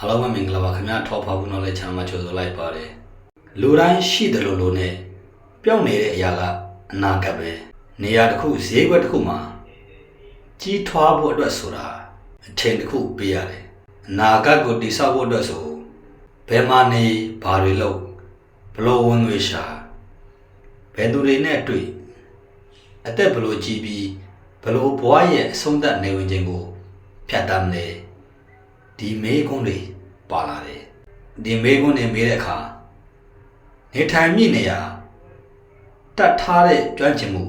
အားလုံးပဲမင်္ဂလာပါခင်ဗျာထောက်ပါဘူးနော်လဲ channel မှာကြိုဆိုလိုက်ပါတယ်လူတိုင်းရှိတယ်လို့နဲ့ပြောင်းနေတဲ့အရာကအနာဂတ်ပဲနေရာတစ်ခုဈေးကွက်တစ်ခုမှာကြီးထွားဖို့အတွက်ဆိုတာအချိန်တစ်ခုပေးရတယ်အနာဂတ်ကိုတည်ဆောက်ဖို့အတွက်ဆိုဘယ်မှာနေဘာတွေလုပ်ဘလို့ဝင်ငွေရှာဘယ်သူတွေနဲ့တွေ့အသက်ဘလို့ကြီးပြီးဘလို့ဘွားရဲ့အဆုံးသတ်နေဝင်ခြင်းကိုဖြတ်တမ်းနေဒီမေးခွန်းတွေပါလာတယ်ဒီမေးခွန်းတွေမေးတဲ့အခါနေထိုင်မိနေရတတ်ထားတဲ့ကျွမ်းကျင်မှု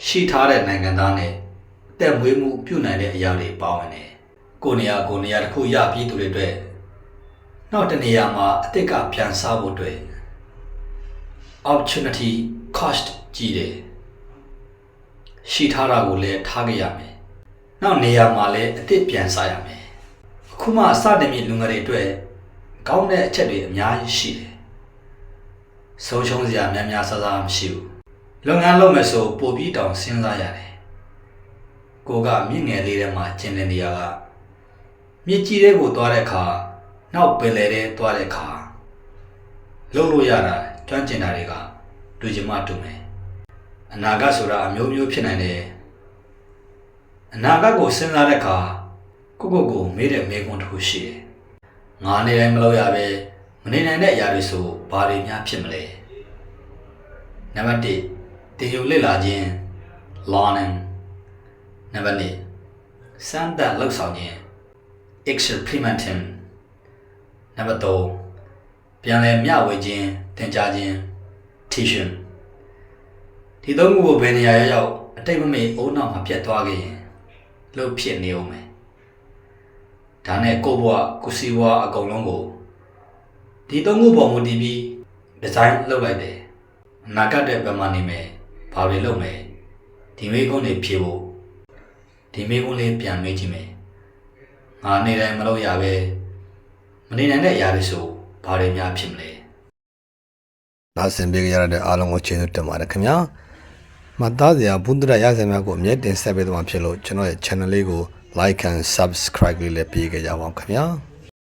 ရှိထားတဲ့နိုင်ငံသားနဲ့အသက်မွေးမှုပြုနိုင်တဲ့အရာတွေပါဝင်တယ်ကိုနေရာတစ်ခုရပြီးသူတွေအတွက်နောက်တနေရာမှာအသက်ကပြန်စားဖို့အတွက် opportunity cost ကြီးတယ်ရှိထားတာကိုလည်းထားကြရမယ်နောက်နေရာမှာလည်းအသစ်ပြန်စားရမယ်အခုမှစတင်ပြီးလူငယ်တွေအတွက်ကောင်းတဲ့အချက်တွေအများကြီးရှိတယ်ဆုံးရှုံးစရာများဆမရှိဘူးလုပ်ငန်းလုပ်မယ်ဆိုပိုပြီးတောင်စဉ်းစားရတယ်ကိုကမြင့်ငယ်လေးထဲမှာကျင်တဲ့နေရာကမြစ်ကြီးတဲ့ကိုသွားတဲ့အခါနောက်ပင်လယ်ထဲသွားတဲ့အခါလုပ်လို့ရတာကျွမ်းကျင်တာတွေကတွေ့ချင်မှတူမယ်အနာဂတ်ဆိုတာအမျိုးမျိုးဖြစ်နိုင်တယ်အနာဂတ်ကိုစဉ်းစားတဲ့အခါကိုမေးတဲ့မေးခွန်းတစ်ခုရှိတယ်ငါနေတိုင်းမလုပ်ရပဲမနေနိုင်တဲ့အရာတွေဆိုဘာတွေများဖြစ်မလဲနံပါတ်1တင်ယူလေ့လာခြင်း learning နံပါတ်2စမ်းသပ်လှုပ်ဆောင်ခြင်း experimenting နံပါတ်3ပြန်လည်မျှဝေခြင်းသင်ကြားခြင်း teaching ဒီသုံးခုကိုဘယ်နေရာရောက်အတိတ်မမေ့အုံနောက်မှာပြတ်သွားခဲ့ရင်လှုပ်ဖြစ်နေအောင်မယ်ဒါနဲ့ကိုဘွားကိုစီဘွားအကုန်လုံးကိုဒီသုံးခုပေါ်မူတည်ပြီးဒီဇိုင်းလုပ်လိုက်တယ်အနာဂတ်တဲ့ဘယ်မှာနေမယ်ဘာတွေလုပ်မယ်ဒီမေးခွန်းတွေဖြေဖို့ဒီမေးခွန်းလေးပြန်မေးကြည့်မယ်ငါနေတိုင်းမလုပ်ရပဲမနေနိုင်တဲ့အရာတွေဆိုဘာတွေများဖြစ်မလဲနားဆင်ပေးကြရတဲ့အားလုံးကိုကျေးဇူးတင်ပါတယ်ခင်ဗျာမှတ်သားစရာဘုဒ္ဓရရစင်များကိုအမြဲတင်ဆက်ပေးသွားမှာဖြစ်လို့ကျွန်တော်ရဲ့ channel လေးကို like and subscribe လေးလည်းပေးကြပါဦးခင်ဗျာ